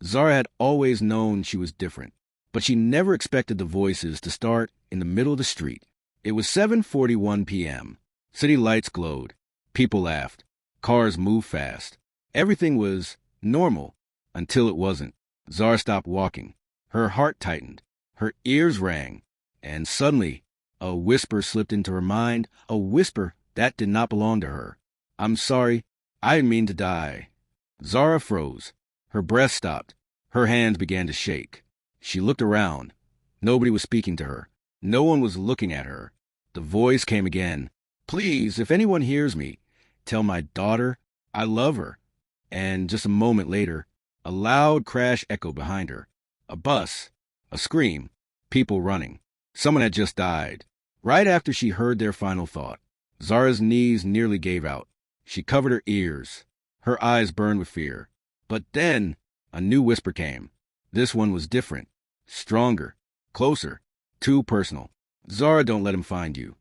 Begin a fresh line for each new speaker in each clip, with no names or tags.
Zara had always known she was different, but she never expected the voices to start in the middle of the street. It was 7:41 p.m. City lights glowed. People laughed. Cars moved fast. Everything was normal until it wasn't. Zara stopped walking. Her heart tightened. Her ears rang. And suddenly, a whisper slipped into her mind, a whisper that did not belong to her. "I'm sorry. I didn't mean to die." Zara froze. Her breath stopped. Her hands began to shake. She looked around. Nobody was speaking to her. No one was looking at her. The voice came again. "Please, if anyone hears me, tell my daughter I love her." And just a moment later, a loud crash echoed behind her. A bus. A scream. People running. Someone had just died. Right after she heard their final thought, Zara's knees nearly gave out. She covered her ears. Her eyes burned with fear. But then a new whisper came. This one was different. Stronger. Closer. Too personal. "Zara, don't let him find you."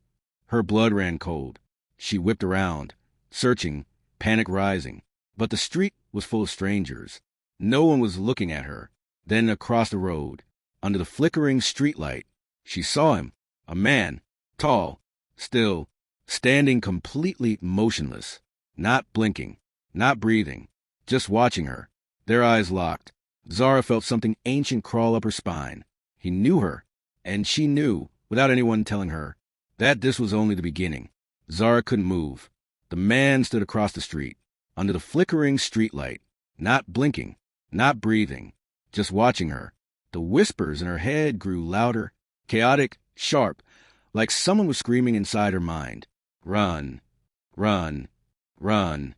Her blood ran cold. She whipped around, searching, panic rising. But the street was full of strangers. No one was looking at her. Then across the road, under the flickering streetlight, she saw him. A man, tall, still, standing completely motionless, not blinking, not breathing, just watching her. Their eyes locked. Zara felt something ancient crawl up her spine. He knew her, and she knew, without anyone telling her, that this was only the beginning. Zara couldn't move. The man stood across the street, under the flickering streetlight, not blinking, not breathing, just watching her. The whispers in her head grew louder, chaotic, sharp, like someone was screaming inside her mind. "Run, run, run."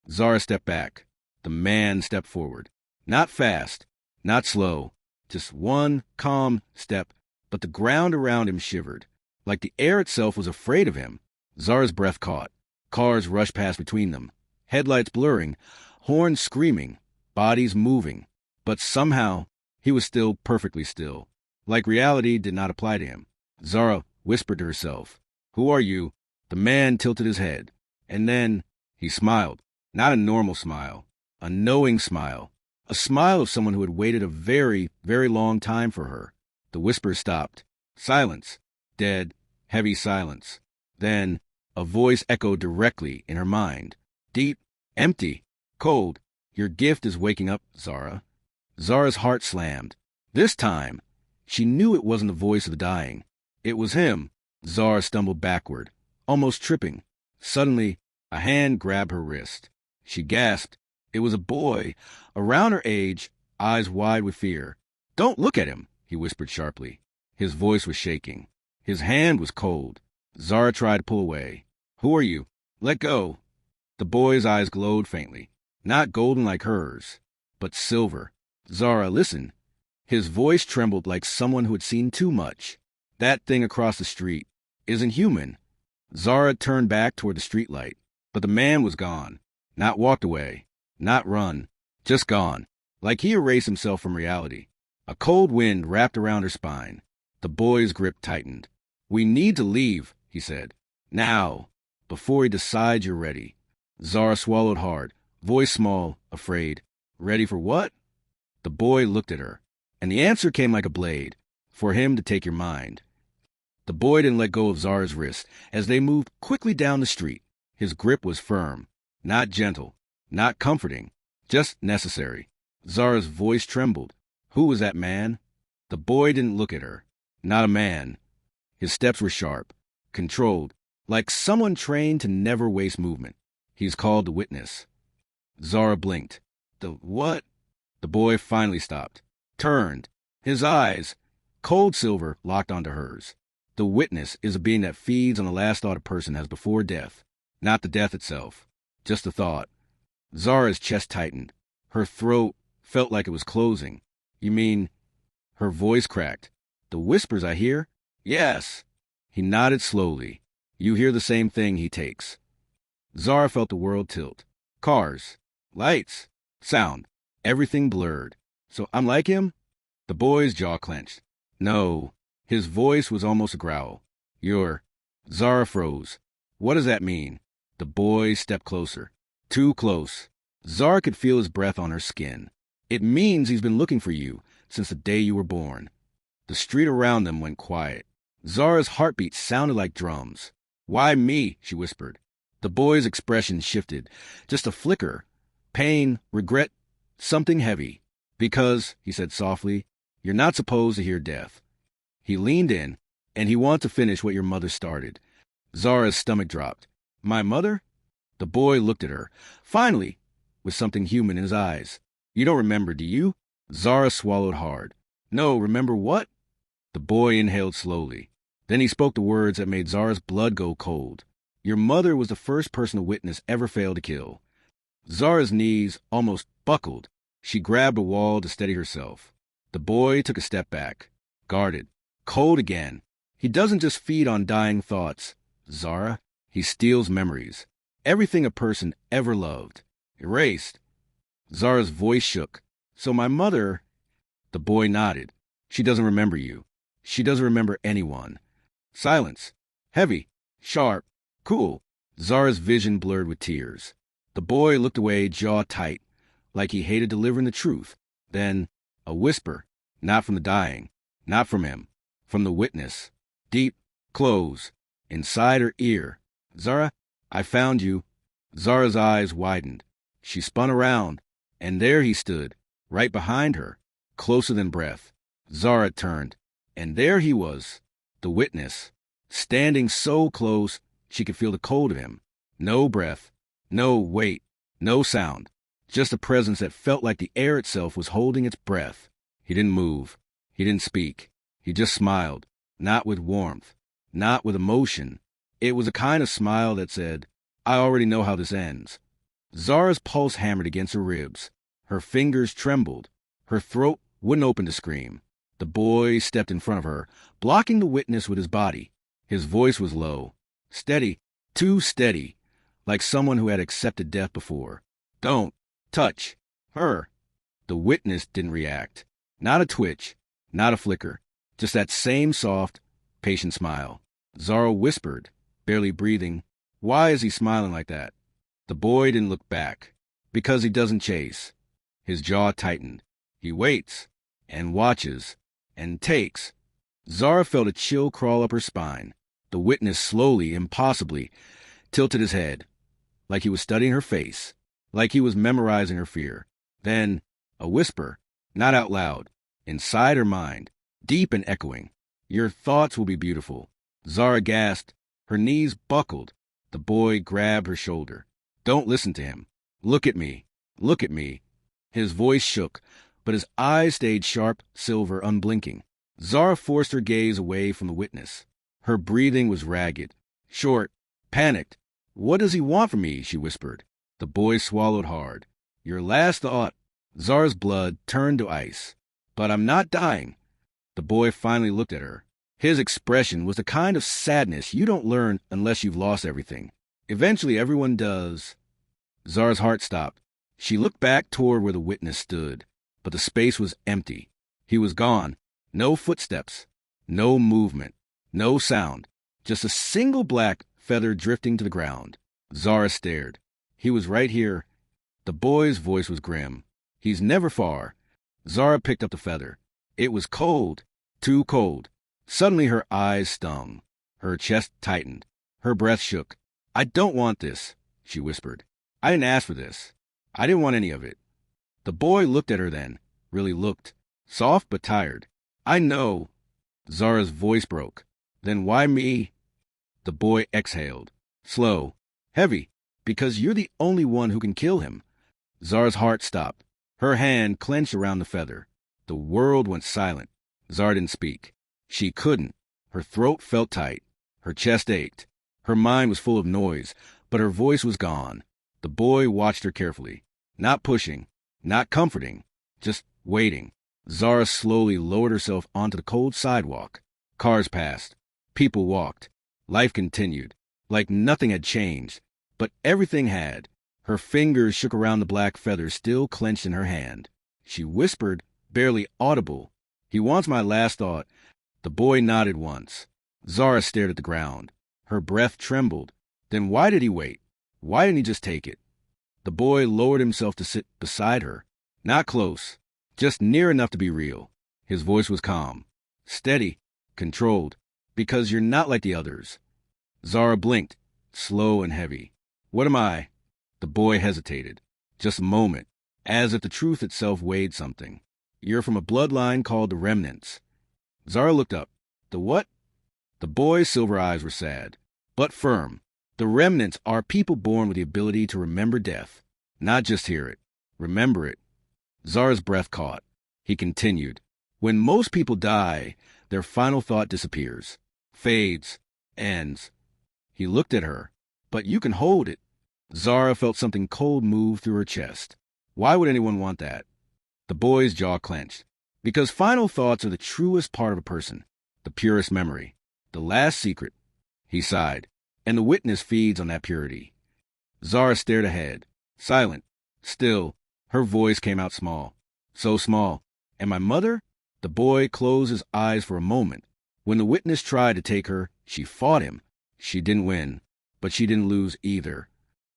Zara stepped back. The man stepped forward. Not fast, not slow, just one calm step, but the ground around him shivered, like the air itself was afraid of him. Zara's breath caught. Cars rushed past between them, headlights blurring, horns screaming, bodies moving. But somehow, he was still perfectly still, like reality did not apply to him. Zara whispered to herself, "Who are you?" The man tilted his head, and then he smiled. Not a normal smile, a knowing smile, a smile of someone who had waited a very, very long time for her. The whisper stopped. Silence. Dead, heavy silence. Then a voice echoed directly in her mind. Deep, empty, cold. "Your gift is waking up, Zara." Zara's heart slammed. This time, she knew it wasn't the voice of the dying. It was him. Zara stumbled backward, almost tripping. Suddenly, a hand grabbed her wrist. She gasped. It was a boy, around her age, eyes wide with fear. "Don't look at him," he whispered sharply. His voice was shaking. His hand was cold. Zara tried to pull away. "Who are you? Let go." The boy's eyes glowed faintly, not golden like hers, but silver. "Zara, listen." His voice trembled like someone who had seen too much. "That thing across the street isn't human." Zara turned back toward the streetlight, but the man was gone. Not walked away, not run, just gone, like he erased himself from reality. A cold wind wrapped around her spine. The boy's grip tightened. "We need to leave," he said. "Now, before he decides you're ready." Zara swallowed hard, voice small, afraid. "Ready for what?" The boy looked at her, and the answer came like a blade. "For him to take your mind." The boy didn't let go of Zara's wrist as they moved quickly down the street. His grip was firm, not gentle, not comforting, just necessary. Zara's voice trembled. Who was that man? The boy didn't look at her. Not a man. His steps were sharp, controlled, like someone trained to never waste movement. "He's called the witness." Zara blinked. "The what?" The boy finally stopped, turned. His eyes, cold silver, locked onto hers. The witness is a being that feeds on the last thought a person has before death. Not the death itself, just the thought. Zara's chest tightened. Her throat felt like it was closing. "You mean..." Her voice cracked. "The whispers I hear?" "Yes." He nodded slowly. "You hear the same thing he takes." Zara felt the world tilt. Cars, lights, sound, everything blurred. "So I'm like him?" The boy's jaw clenched. "No." His voice was almost a growl. "You're..." Zara froze. "What does that mean?" The boy stepped closer. Too close. Zara could feel his breath on her skin. It means he's been looking for you since the day you were born. The street around them went quiet. Zara's heartbeat sounded like drums. Why me? She whispered. The boy's expression shifted. Just a flicker. Pain, regret, something heavy. Because, he said softly, you're not supposed to hear death. He leaned in, and he wanted to finish what your mother started. Zara's stomach dropped. My mother? The boy looked at her, finally, with something human in his eyes. You don't remember, do you? Zara swallowed hard. No, remember what? The boy inhaled slowly. Then he spoke the words that made Zara's blood go cold. Your mother was the first person a witness ever failed to kill. Zara's knees almost buckled. She grabbed a wall to steady herself. The boy took a step back, guarded, cold again. He doesn't just feed on dying thoughts, Zara. He steals memories. Everything a person ever loved. Erased. Zara's voice shook. So my mother... The boy nodded. She doesn't remember you. She doesn't remember anyone. Silence. Heavy. Sharp. Cool. Zara's vision blurred with tears. The boy looked away, jaw tight, like he hated delivering the truth. Then, a whisper. Not from the dying. Not from him. From the witness. Deep. Close. Inside her ear. Zara, I found you. Zara's eyes widened. She spun around, and there he stood, right behind her, closer than breath. Zara turned, and there he was, the witness, standing so close she could feel the cold of him. No breath, no weight, no sound, just a presence that felt like the air itself was holding its breath. He didn't move. He didn't speak. He just smiled, not with warmth, not with emotion. It was a kind of smile that said, I already know how this ends. Zara's pulse hammered against her ribs. Her fingers trembled. Her throat wouldn't open to scream. The boy stepped in front of her, blocking the witness with his body. His voice was low, steady, too steady, like someone who had accepted death before. Don't touch her. The witness didn't react. Not a twitch, not a flicker, just that same soft, patient smile. Zara whispered, barely breathing, why is he smiling like that? The boy didn't look back. Because he doesn't chase. His jaw tightened. He waits, and watches, and takes. Zara felt a chill crawl up her spine. The witness slowly, impossibly, tilted his head, like he was studying her face, like he was memorizing her fear. Then, a whisper, not out loud, inside her mind, deep and echoing. Your thoughts will be beautiful. Zara gasped. Her knees buckled. The boy grabbed her shoulder. Don't listen to him. Look at me. Look at me. His voice shook, but his eyes stayed sharp, silver, unblinking. Zara forced her gaze away from the witness. Her breathing was ragged, short, panicked. What does he want from me? She whispered. The boy swallowed hard. Your last thought. Zara's blood turned to ice. But I'm not dying. The boy finally looked at her. His expression was the kind of sadness you don't learn unless you've lost everything. Eventually, everyone does. Zara's heart stopped. She looked back toward where the witness stood, but the space was empty. He was gone. No footsteps. No movement. No sound. Just a single black feather drifting to the ground. Zara stared. He was right here. The boy's voice was grim. He's never far. Zara picked up the feather. It was cold. Too cold. Suddenly her eyes stung. Her chest tightened. Her breath shook. I don't want this, she whispered. I didn't ask for this. I didn't want any of it. The boy looked at her then, really looked. Soft but tired. I know. Zara's voice broke. Then why me? The boy exhaled. Slow. Heavy. Because you're the only one who can kill him. Zara's heart stopped. Her hand clenched around the feather. The world went silent. Zara didn't speak. She couldn't. Her throat felt tight. Her chest ached. Her mind was full of noise, but her voice was gone. The boy watched her carefully. Not pushing. Not comforting. Just waiting. Zara slowly lowered herself onto the cold sidewalk. Cars passed. People walked. Life continued. Like nothing had changed. But everything had. Her fingers shook around the black feather still clenched in her hand. She whispered, barely audible, He wants my last thought. The boy nodded once. Zara stared at the ground. Her breath trembled. Then why did he wait? Why didn't he just take it? The boy lowered himself to sit beside her. Not close. just near enough to be real. His voice was calm, steady, controlled, because you're not like the others. Zara blinked, slow and heavy. What am I? The boy hesitated. Just a moment, as if the truth itself weighed something. You're from a bloodline called the Remnants. Zara looked up. The what? The boy's silver eyes were sad, but firm. The Remnants are people born with the ability to remember death. Not just hear it. Remember it. Zara's breath caught. He continued. When most people die, their final thought disappears, fades, ends. He looked at her. But you can hold it. Zara felt something cold move through her chest. Why would anyone want that? The boy's jaw clenched. Because final thoughts are the truest part of a person, the purest memory, the last secret. He sighed, and the witness feeds on that purity. Zara stared ahead, silent, still. Her voice came out small, so small. And my mother? The boy closed his eyes for a moment. When the witness tried to take her, she fought him. She didn't win, but she didn't lose either.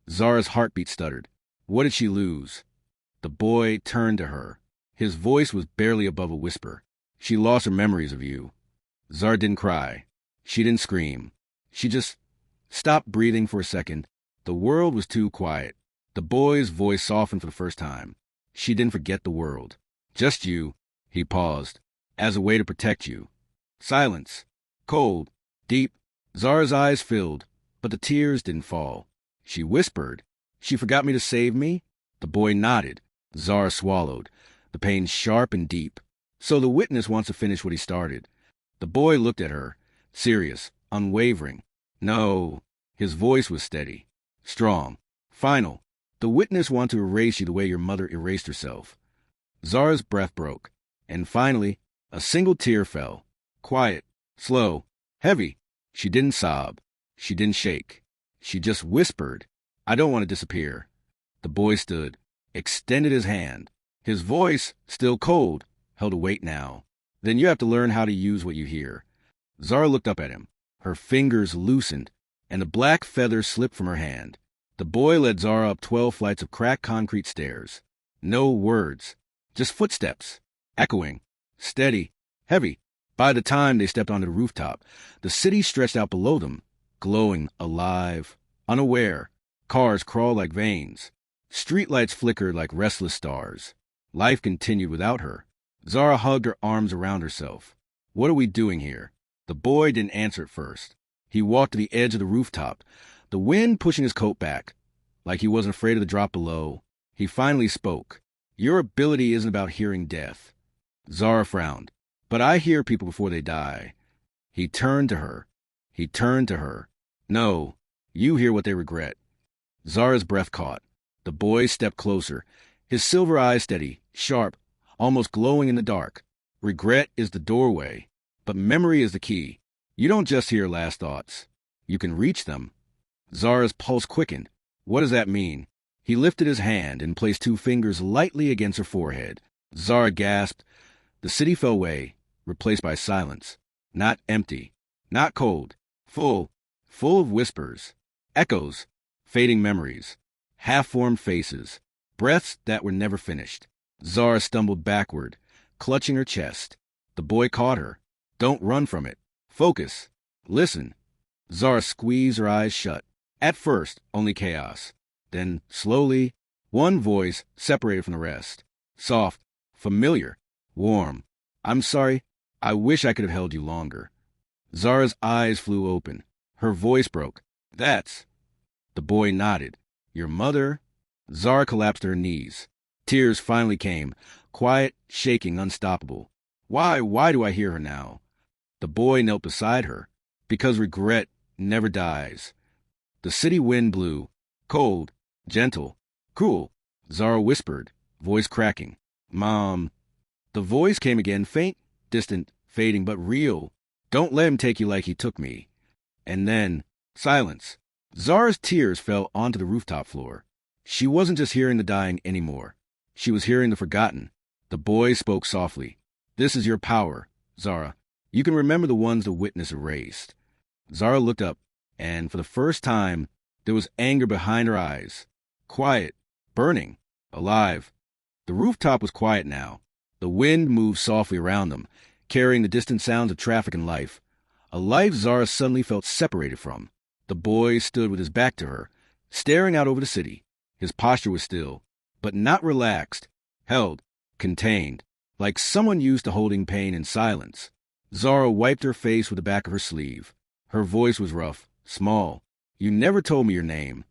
Zara's heartbeat stuttered. What did she lose? The boy turned to her. His voice was barely above a whisper. She lost her memories of you. Zara didn't cry. She didn't scream. She just stopped breathing for a second. The world was too quiet. The boy's voice softened for the first time. She didn't forget the world. Just you. He paused, as a way to protect you. Silence. Cold. Deep. Zara's eyes filled, but the tears didn't fall. She whispered, She forgot me to save me? The boy nodded. Zara swallowed, the pain sharp and deep. So the witness wants to finish what he started. The boy looked at her, serious, unwavering. No. His voice was steady, strong, final. The witness wants to erase you the way your mother erased herself. Zara's breath broke, and finally, a single tear fell. Quiet, slow, heavy. She didn't sob. She didn't shake. She just whispered, I don't want to disappear. The boy stood, extended his hand. His voice, still cold, held a weight now. Then you have to learn how to use what you hear. Zara looked up at him. Her fingers loosened, and the black feathers slipped from her hand. The boy led Zara up 12 flights of cracked concrete stairs. No words, just footsteps, echoing, steady, heavy. By the time they stepped onto the rooftop, the city stretched out below them, glowing, alive, unaware. Cars crawled like veins. Streetlights flickered like restless stars. Life continued without her. Zara hugged her arms around herself. What are we doing here? The boy didn't answer at first. He walked to the edge of the rooftop, the wind pushing his coat back, like he wasn't afraid of the drop below. He finally spoke. Your ability isn't about hearing death. Zara frowned. But I hear people before they die. He turned to her. No, you hear what they regret. Zara's breath caught. The boy stepped closer, his silver eyes steady, sharp, almost glowing in the dark. Regret is the doorway, but memory is the key. You don't just hear last thoughts. You can reach them. Zara's pulse quickened. What does that mean? He lifted his hand and placed 2 fingers lightly against her forehead. Zara gasped. The city fell away, replaced by silence. Not empty, not cold, full of whispers, echoes, fading memories, half-formed faces, breaths that were never finished. Zara stumbled backward, clutching her chest. The boy caught her. Don't run from it. Focus. Listen. Zara squeezed her eyes shut. At first, only chaos. Then, slowly, one voice separated from the rest. Soft, familiar, warm. I'm sorry. I wish I could have held you longer. Zara's eyes flew open. Her voice broke. That's... The boy nodded. Your mother? Zara collapsed to her knees. Tears finally came, quiet, shaking, unstoppable. Why do I hear her now? The boy knelt beside her. Because regret never dies. The city wind blew. Cold, gentle, cruel. Zara whispered, voice cracking. Mom. The voice came again, faint, distant, fading, but real. Don't let him take you like he took me. And then, silence. Zara's tears fell onto the rooftop floor. She wasn't just hearing the dying anymore. She was hearing the forgotten. The boy spoke softly. This is your power, Zara. You can remember the ones the witness erased. Zara looked up, and for the first time, there was anger behind her eyes. Quiet, burning, alive. The rooftop was quiet now. The wind moved softly around them, carrying the distant sounds of traffic and life. A life Zara suddenly felt separated from. The boy stood with his back to her, staring out over the city. His posture was still, but not relaxed, held, contained, like someone used to holding pain in silence. Zara wiped her face with the back of her sleeve. Her voice was rough, small. "You never told me your name."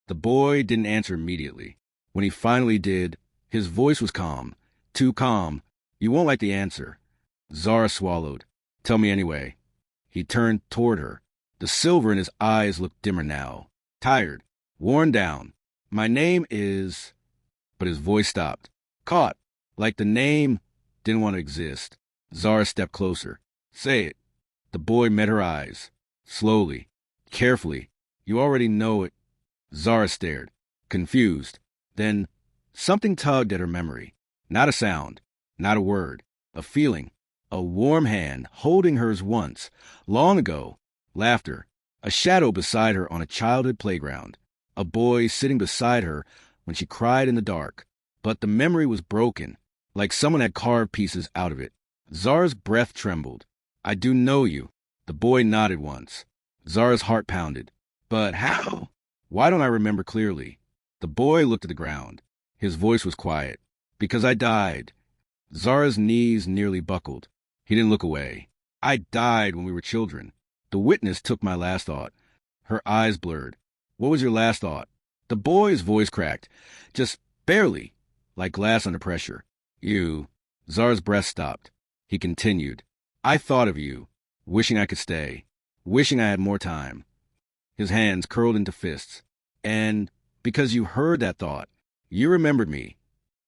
The boy didn't answer immediately. When he finally did, his voice was calm, too calm. "You won't like the answer." Zara swallowed. "Tell me anyway." He turned toward her. The silver in his eyes looked dimmer now, tired, worn down. "My name is—" But his voice stopped, caught, like the name didn't want to exist. Zara stepped closer. "Say it." The boy met her eyes, slowly, carefully. "You already know it." Zara stared, confused. Then something tugged at her memory. Not a sound, not a word, a feeling, a warm hand holding hers once, long ago. Laughter, a shadow beside her on a childhood playground. A boy sitting beside her when she cried in the dark. But the memory was broken, like someone had carved pieces out of it. Zara's breath trembled. "I do know you." The boy nodded once. Zara's heart pounded. "But how? Why don't I remember clearly?" The boy looked at the ground. His voice was quiet. "Because I died." Zara's knees nearly buckled. He didn't look away. "I died when we were children. The witness took my last thought." Her eyes blurred. "What was your last thought?" The boy's voice cracked. Just barely, like glass under pressure. "You." Zara's breath stopped. He continued. "I thought of you, wishing I could stay, wishing I had more time." His hands curled into fists. "And because you heard that thought, you remembered me."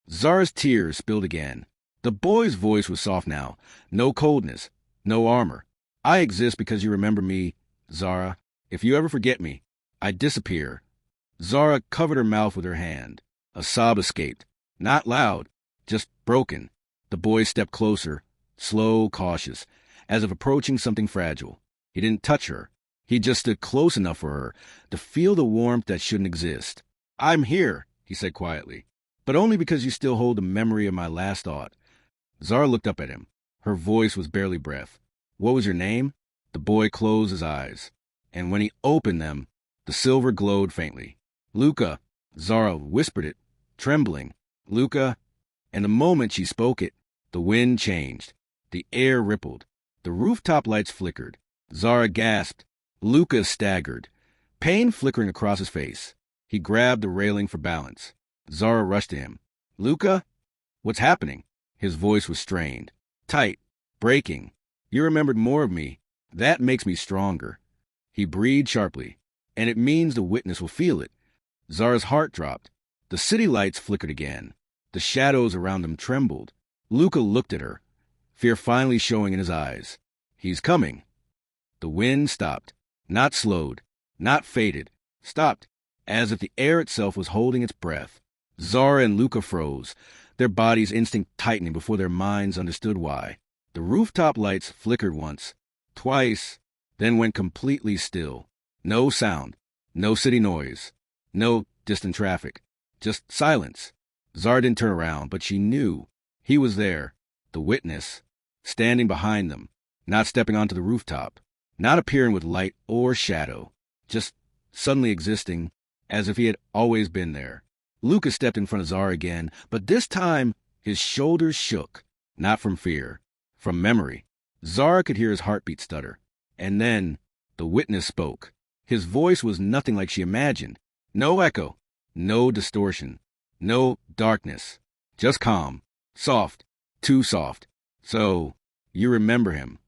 Zara's tears spilled again. The boy's voice was soft now. No coldness, no armor. "I exist because you remember me, Zara. If you ever forget me, I disappear." Zara covered her mouth with her hand. A sob escaped. Not loud, just broken. The boy stepped closer, slow, cautious, as if approaching something fragile. He didn't touch her. He just stood close enough for her to feel the warmth that shouldn't exist. "I'm here," he said quietly, "but only because you still hold the memory of my last thought." Zara looked up at him. Her voice was barely breath. "What was your name?" The boy closed his eyes, and when he opened them, the silver glowed faintly. "Luca." Zara whispered it, trembling. "Luca." And the moment she spoke it, the wind changed. The air rippled. The rooftop lights flickered. Zara gasped. Luca staggered, pain flickering across his face. He grabbed the railing for balance. Zara rushed to him. "Luca? What's happening?" His voice was strained, tight, breaking. "You remembered more of me. That makes me stronger." He breathed sharply. "And it means the witness will feel it." Zara's heart dropped. The city lights flickered again. The shadows around them trembled. Luca looked at her, fear finally showing in his eyes. "He's coming." The wind stopped. Not slowed, not faded. Stopped, as if the air itself was holding its breath. Zara and Luca froze, their bodies' instinct tightening before their minds understood why. The rooftop lights flickered once, twice, then went completely still. No sound, no city noise, no distant traffic, just silence. Zara didn't turn around, but she knew he was there, the witness, standing behind them, not stepping onto the rooftop, not appearing with light or shadow, just suddenly existing as if he had always been there. Luca stepped in front of Zara again, but this time his shoulders shook, not from fear, from memory. Zara could hear his heartbeat stutter. And then the witness spoke. His voice was nothing like she imagined. No echo, no distortion, no darkness, just calm, soft, too soft. "So, you remember him."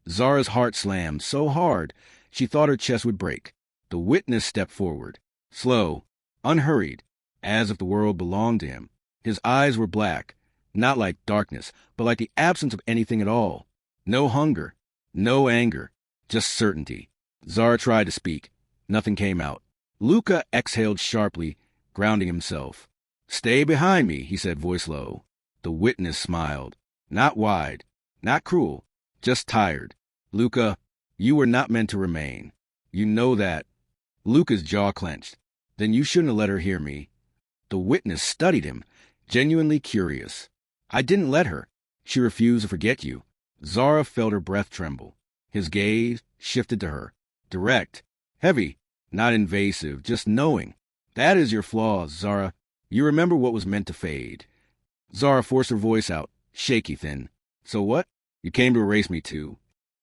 Zara's heart slammed so hard she thought her chest would break. The witness stepped forward, slow, unhurried, as if the world belonged to him. His eyes were black, not like darkness, but like the absence of anything at all. No hunger, no anger, just certainty. Zara tried to speak. Nothing came out. Luca exhaled sharply, grounding himself. "Stay behind me," he said, voice low. The witness smiled. Not wide, not cruel, just tired. "Luca, you were not meant to remain. You know that." Luca's jaw clenched. "Then you shouldn't have let her hear me." The witness studied him, genuinely curious. "I didn't let her. She refused to forget you. Zara felt her breath tremble. His gaze shifted to her. Direct, heavy, not invasive, just knowing. That is your flaw, Zara. You remember what was meant to fade. Zara forced her voice out, shaky thin. So what? You came to erase me too.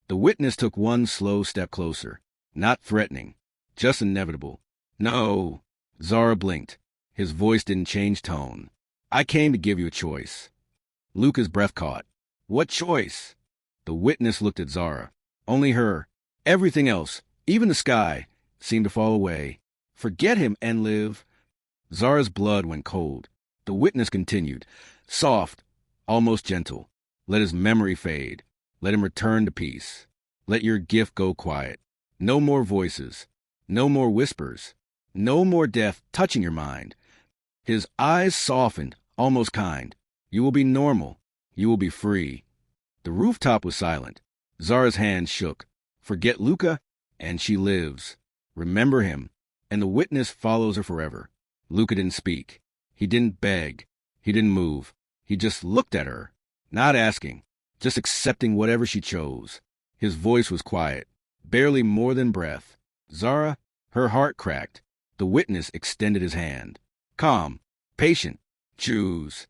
The witness took one slow step closer. Not threatening, just inevitable. No. Zara blinked. His voice didn't change tone. I came to give you a choice. Luca's breath caught. What choice? The witness looked at Zara. Only her. Everything else, even the sky, seemed to fall away. Forget him and live. Zara's blood went cold. The witness continued, soft, almost gentle. Let his memory fade. Let him return to peace. Let your gift go quiet. No more voices. No more whispers. No more death touching your mind. His eyes softened, almost kind. You will be normal. You will be free. The rooftop was silent. Zara's hand shook. Forget Luca, and she lives. Remember him, and the witness follows her forever. Luca didn't speak. He didn't beg. He didn't move. He just looked at her, not asking, just accepting whatever she chose. His voice was quiet, barely more than breath. Zara, her heart cracked. The witness extended his hand. Calm, patient, choose.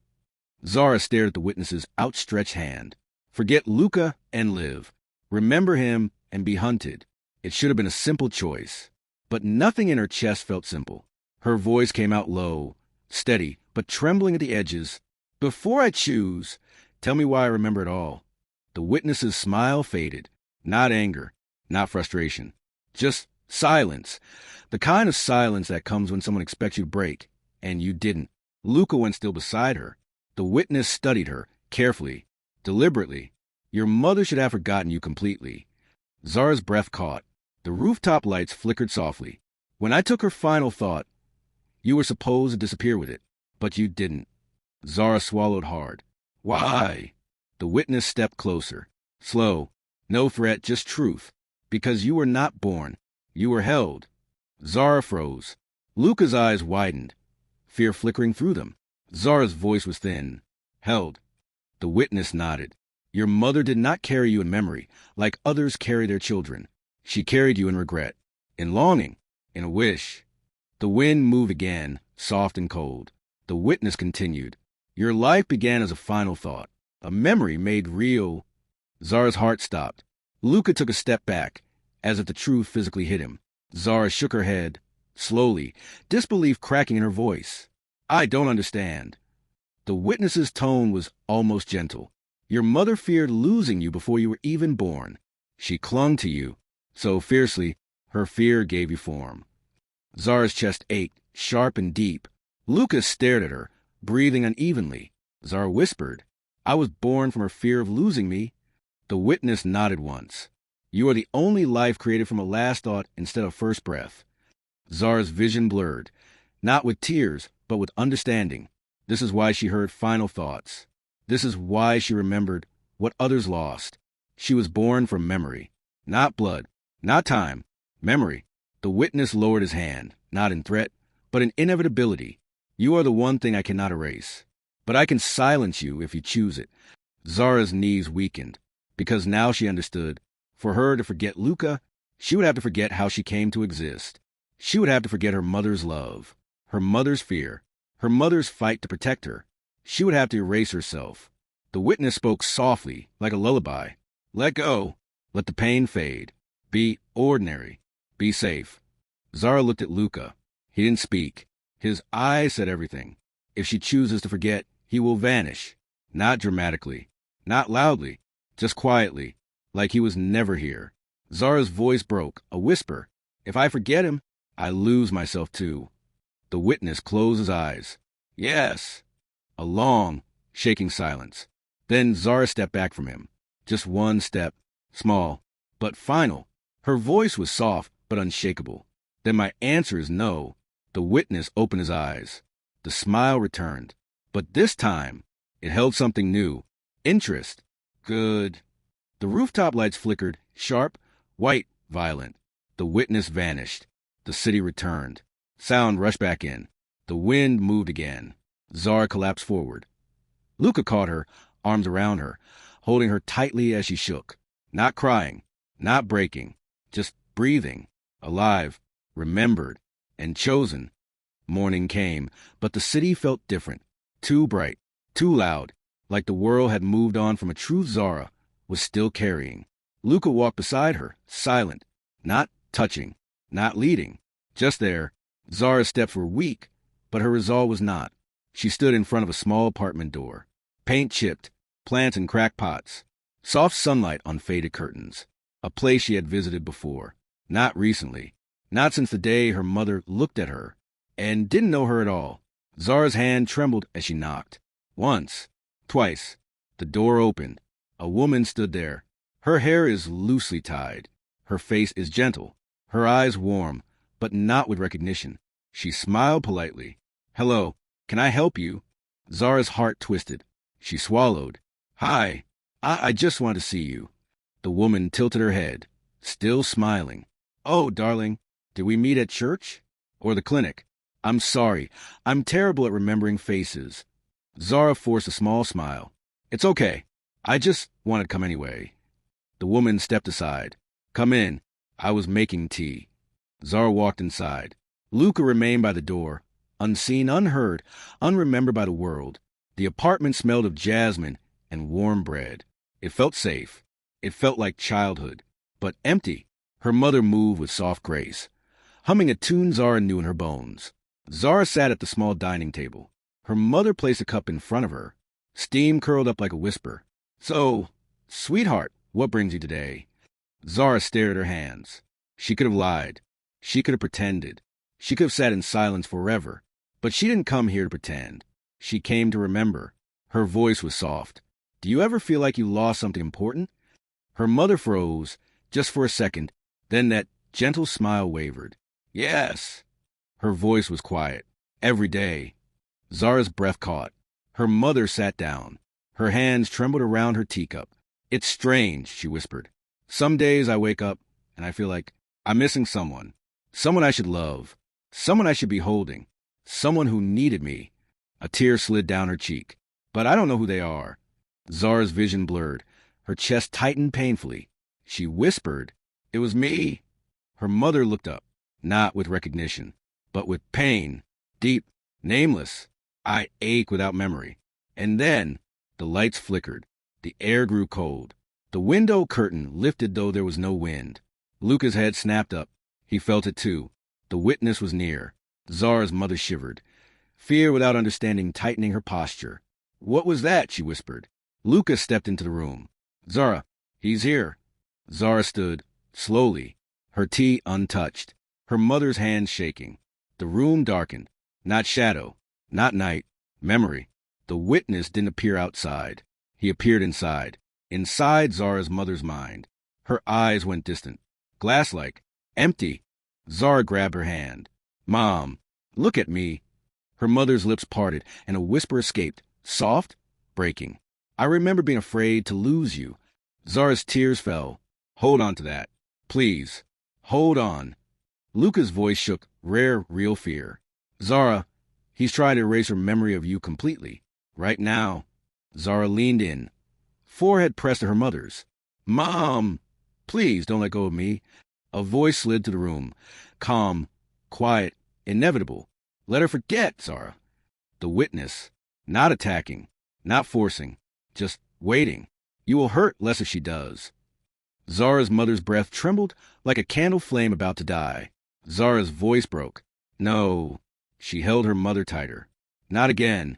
Zara stared at the witness's outstretched hand. Forget Luca and live. Remember him and be hunted. It should have been a simple choice. But nothing in her chest felt simple. Her voice came out low, steady, but trembling at the edges. Before I choose, tell me why I remember it all. The witness's smile faded. Not anger, not frustration. Just silence. The kind of silence that comes when someone expects you to break, and you didn't. Luca went still beside her. The witness studied her, carefully, deliberately. Your mother should have forgotten you completely. Zara's breath caught. The rooftop lights flickered softly. When I took her final thought, you were supposed to disappear with it, but you didn't. Zara swallowed hard. Why? The witness stepped closer. Slow. No threat, just truth. Because you were not born. You were held. Zara froze. Luca's eyes widened, fear flickering through them. Zara's voice was thin. Held. The witness nodded. Your mother did not carry you in memory, like others carry their children. She carried you in regret, in longing, in a wish. The wind moved again, soft and cold. The witness continued. Your life began as a final thought, a memory made real. Zara's heart stopped. Luca took a step back, as if the truth physically hit him. Zara shook her head, slowly, disbelief cracking in her voice. I don't understand. The witness's tone was almost gentle. Your mother feared losing you before you were even born. She clung to you, so fiercely, her fear gave you form. Zara's chest ached, sharp and deep. Lucas stared at her, breathing unevenly. Zara whispered, I was born from her fear of losing me. The witness nodded once. You are the only life created from a last thought instead of first breath. Zara's vision blurred, not with tears, but with understanding. This is why she heard final thoughts. This is why she remembered what others lost. She was born from memory, not blood, not time, memory. The witness lowered his hand, not in threat, but in inevitability. You are the one thing I cannot erase. But I can silence you if you choose it. Zara's knees weakened, because now she understood. For her to forget Luca, she would have to forget how she came to exist. She would have to forget her mother's love, her mother's fear, her mother's fight to protect her. She would have to erase herself. The witness spoke softly, like a lullaby. Let go. Let the pain fade. Be ordinary. Be safe. Zara looked at Luca. He didn't speak. His eyes said everything. If she chooses to forget, he will vanish. Not dramatically. Not loudly. Just quietly. Like he was never here. Zara's voice broke, a whisper. If I forget him, I lose myself too. The witness closed his eyes. Yes. A long, shaking silence. Then Zara stepped back from him. Just one step. Small, but final. Her voice was soft, but unshakable. Then my answer is no. The witness opened his eyes. The smile returned. But this time, it held something new. Interest. Good. The rooftop lights flickered, sharp, white, violent. The witness vanished. The city returned. Sound rushed back in. The wind moved again. Zara collapsed forward. Luca caught her, arms around her, holding her tightly as she shook. Not crying, not breaking, just breathing, alive, remembered, and chosen. Morning came, but the city felt different. Too bright, too loud, like the world had moved on from a truth Zara was still carrying. Luca walked beside her, silent, not touching, not leading. Just there. Zara's steps were weak, but her resolve was not. She stood in front of a small apartment door. Paint chipped, plants in cracked pots. Soft sunlight on faded curtains. A place she had visited before. Not recently. Not since the day her mother looked at her and didn't know her at all. Zara's hand trembled as she knocked. Once. Twice. The door opened. A woman stood there. Her hair is loosely tied. Her face is gentle. Her eyes warm, but not with recognition. She smiled politely. "Hello, can I help you?" Zara's heart twisted. She swallowed. "Hi, I just wanted to see you." The woman tilted her head, still smiling. "Oh, darling, did we meet at church? Or the clinic? I'm sorry, I'm terrible at remembering faces." Zara forced a small smile. "It's okay. I just wanted to come anyway." The woman stepped aside. "Come in. I was making tea." Zara walked inside. Luca remained by the door, unseen, unheard, unremembered by the world. The apartment smelled of jasmine and warm bread. It felt safe. It felt like childhood, but empty. Her mother moved with soft grace, humming a tune Zara knew in her bones. Zara sat at the small dining table. Her mother placed a cup in front of her. Steam curled up like a whisper. "So, sweetheart, what brings you today?" Zara stared at her hands. She could have lied. She could have pretended. She could have sat in silence forever. But she didn't come here to pretend. She came to remember. Her voice was soft. "Do you ever feel like you lost something important?" Her mother froze, just for a second, then that gentle smile wavered. "Yes." Her voice was quiet. "Every day." Zara's breath caught. Her mother sat down. Her hands trembled around her teacup. "It's strange," she whispered. "Some days I wake up and I feel like I'm missing someone. Someone I should love. Someone I should be holding. Someone who needed me." A tear slid down her cheek. "But I don't know who they are." Zara's vision blurred. Her chest tightened painfully. She whispered, "It was me." Her mother looked up, not with recognition, but with pain, deep, nameless. "I ache without memory." And then the lights flickered. The air grew cold. The window curtain lifted though there was no wind. Luca's head snapped up. He felt it too. The witness was near. Zara's mother shivered, fear without understanding tightening her posture. "What was that?" she whispered. Luca stepped into the room. "Zara, he's here." Zara stood, slowly, her tea untouched, her mother's hand shaking. The room darkened. Not shadow, not night, memory. The witness didn't appear outside. He appeared inside. Inside Zara's mother's mind. Her eyes went distant, glass-like, empty. Zara grabbed her hand. "Mom, look at me." Her mother's lips parted, and a whisper escaped, soft, breaking. "I remember being afraid to lose you." Zara's tears fell. "Hold on to that. Please. Hold on." Luca's voice shook, rare, real fear. "Zara, he's trying to erase her memory of you completely. Right now." Zara leaned in, forehead pressed to her mother's. "Mom, please don't let go of me." A voice slid to the room, calm, quiet, inevitable. "Let her forget, Zara." The witness, not attacking, not forcing, just waiting. "You will hurt less if she does." Zara's mother's breath trembled like a candle flame about to die. Zara's voice broke. "No." She held her mother tighter. "Not again."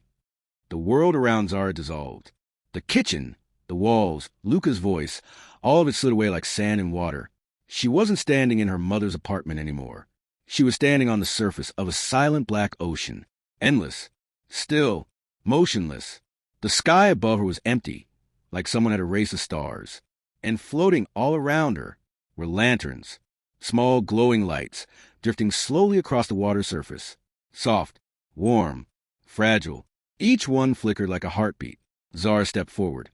The world around Zara dissolved. The kitchen, the walls, Luca's voice, all of it slid away like sand and water. She wasn't standing in her mother's apartment anymore. She was standing on the surface of a silent black ocean, endless, still, motionless. The sky above her was empty, like someone had erased the stars. And floating all around her were lanterns, small glowing lights, drifting slowly across the water's surface. Soft, warm, fragile. Each one flickered like a heartbeat. Zara stepped forward.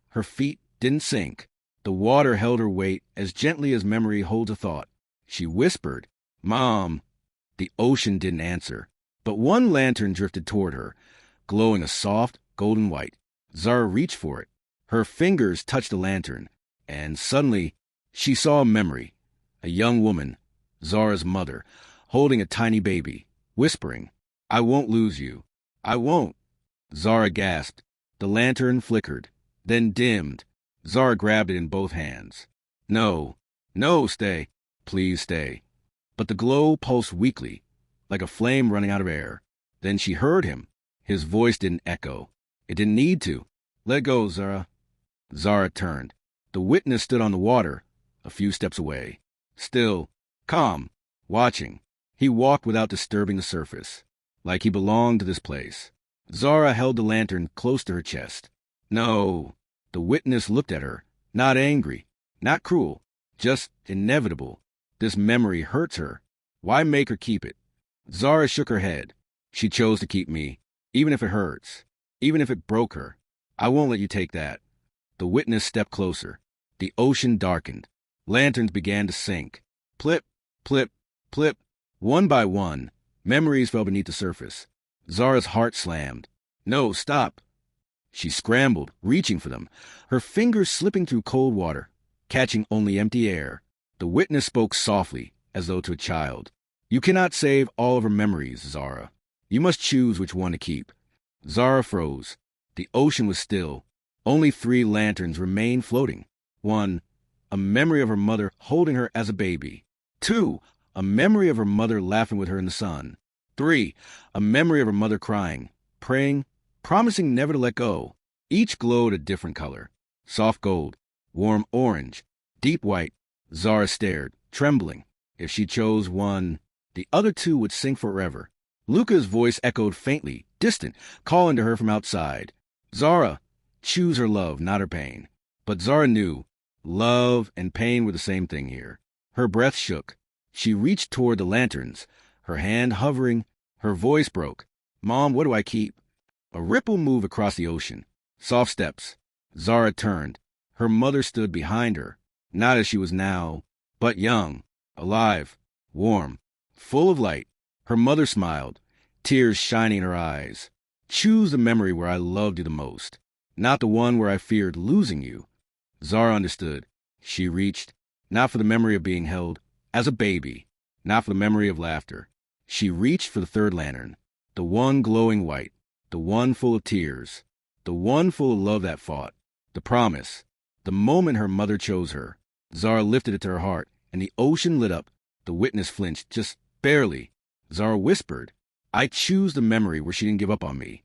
Her feet didn't sink. The water held her weight as gently as memory holds a thought. She whispered, "Mom." The ocean didn't answer, but one lantern drifted toward her, glowing a soft, golden white. Zara reached for it. Her fingers touched the lantern, and suddenly she saw a memory. A young woman, Zara's mother, holding a tiny baby, whispering, "I won't lose you. I won't." Zara gasped. The lantern flickered, then dimmed. Zara grabbed it in both hands. "No, no, stay. Please stay." But the glow pulsed weakly, like a flame running out of air. Then she heard him. His voice didn't echo. It didn't need to. "Let go, Zara." Zara turned. The witness stood on the water, a few steps away. Still, calm, watching. He walked without disturbing the surface, like he belonged to this place. Zara held the lantern close to her chest. "No." The witness looked at her, not angry, not cruel, just inevitable. This memory hurts her. Why make her keep it? Zara shook her head. She chose to keep me, even if it hurts, even if it broke her. "I won't let you take that." The witness stepped closer. The ocean darkened. Lanterns began to sink. Plip, plip, plip. One by one, memories fell beneath the surface. Zara's heart slammed. "No, stop." She scrambled, reaching for them, her fingers slipping through cold water, catching only empty air. The witness spoke softly, as though to a child. "You cannot save all of her memories, Zara. You must choose which one to keep." Zara froze. The ocean was still. Only 3 lanterns remained floating. 1, a memory of her mother holding her as a baby. 2, a memory of her mother laughing with her in the sun. 3, a memory of her mother crying, praying, promising never to let go. Each glowed a different color. Soft gold, warm orange, deep white. Zara stared, trembling. If she chose one, the other 2 would sink forever. Luca's voice echoed faintly, distant, calling to her from outside. "Zara, choose her love, not her pain." But Zara knew. Love and pain were the same thing here. Her breath shook. She reached toward the lanterns, her hand hovering. Her voice broke. "Mom, what do I keep?" A ripple moved across the ocean. Soft steps. Zara turned. Her mother stood behind her, not as she was now, but young, alive, warm, full of light. Her mother smiled, tears shining in her eyes. "Choose the memory where I loved you the most, not the one where I feared losing you." Zara understood. She reached, not for the memory of being held as a baby, not for the memory of laughter. She reached for the 3rd lantern, the one glowing white, the one full of tears, the one full of love that fought, the promise, the moment her mother chose her. Zara lifted it to her heart, and the ocean lit up. The witness flinched, just barely. Zara whispered, "I choose the memory where she didn't give up on me."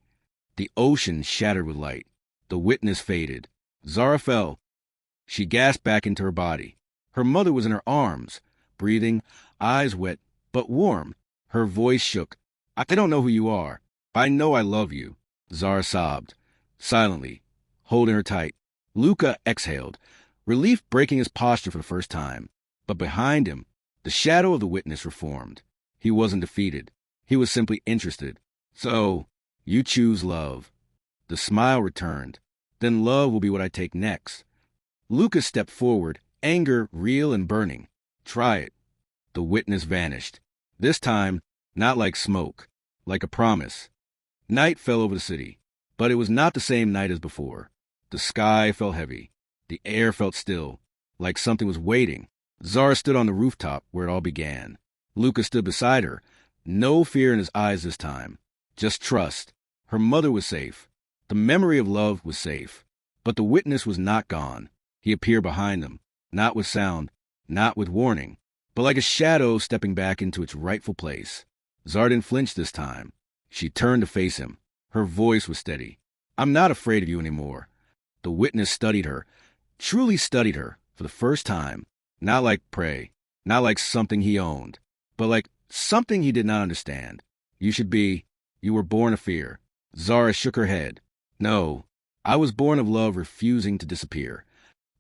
The ocean shattered with light. The witness faded. Zara fell. She gasped back into her body. Her mother was in her arms, breathing, eyes wet, but warm. Her voice shook. "I don't know who you are. I know I love you." Zara sobbed, silently, holding her tight. Luca exhaled, relief breaking his posture for the first time. But behind him, the shadow of the witness reformed. He wasn't defeated. He was simply interested. "So, you choose love." The smile returned. "Then love will be what I take next." Luca stepped forward, anger real and burning. "Try it." The witness vanished. This time, not like smoke, like a promise. Night fell over the city, but it was not the same night as before. The sky felt heavy. The air felt still, like something was waiting. Zara stood on the rooftop where it all began. Luca stood beside her. No fear in his eyes this time. Just trust. Her mother was safe. The memory of love was safe. But the witness was not gone. He appeared behind them, not with sound, not with warning, but like a shadow stepping back into its rightful place. Zara didn't flinch this time. She turned to face him. Her voice was steady. "I'm not afraid of you anymore." The witness studied her, truly studied her, for the first time. Not like prey, not like something he owned, but like something he did not understand. You were born of fear." Zara shook her head. "No, I was born of love refusing to disappear."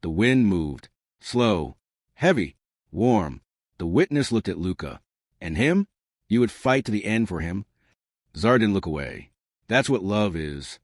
The wind moved, slow, heavy, warm. The witness looked at Luca. "And him? You would fight to the end for him?" Zara didn't look away. "That's what love is."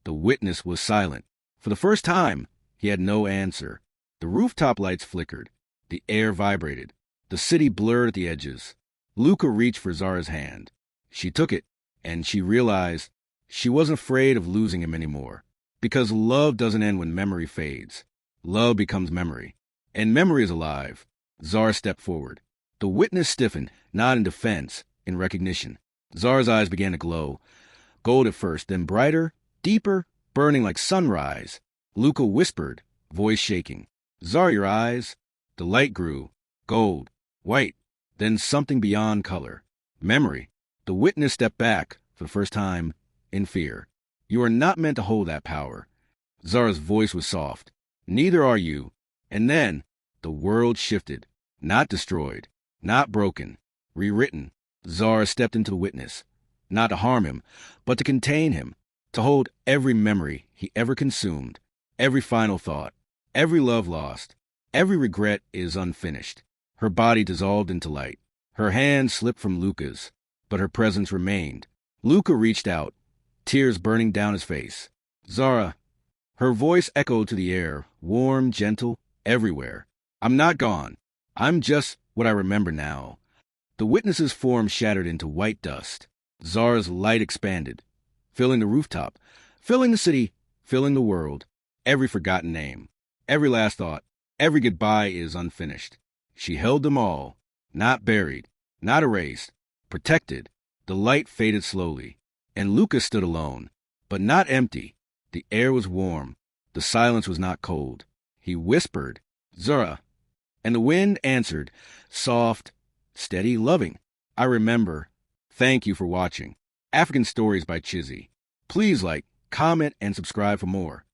The witness was silent. For the first time, he had no answer. The rooftop lights flickered. The air vibrated. The city blurred at the edges. Luca reached for Zara's hand. She took it, and she realized she wasn't afraid of losing him anymore. Because love doesn't end when memory fades. Love becomes memory. And memory is alive. Zara stepped forward. The witness stiffened, not in defense, in recognition. Zara's eyes began to glow. Gold at first, then brighter, deeper, burning like sunrise. Luca whispered, voice shaking. Zara, your eyes. The light grew. Gold. White. Then something beyond color. Memory. The witness stepped back, for the first time, in fear. You are not meant to hold that power. Zara's voice was soft. Neither are you. And then, the world shifted. Not destroyed. Not broken. Rewritten. Zara stepped into the witness. Not to harm him, but to contain him. To hold every memory he ever consumed. Every final thought. Every love lost. Every regret is unfinished. Her body dissolved into light. Her hand slipped from Luca's, but her presence remained. Luca reached out, tears burning down his face. Zara. Her voice echoed to the air, warm, gentle, everywhere. I'm not gone. I'm just what I remember now. The witness's form shattered into white dust. Zara's light expanded, filling the rooftop, filling the city, filling the world. Every forgotten name, every last thought, every goodbye is unfinished. She held them all, not buried, not erased, protected. The light faded slowly, and Lucas stood alone, but not empty. The air was warm. The silence was not cold. He whispered, Zara. And the wind answered, soft, steady, loving. I remember. Thank you for watching. African Stories by Chizzy. Please like, comment, and subscribe for more.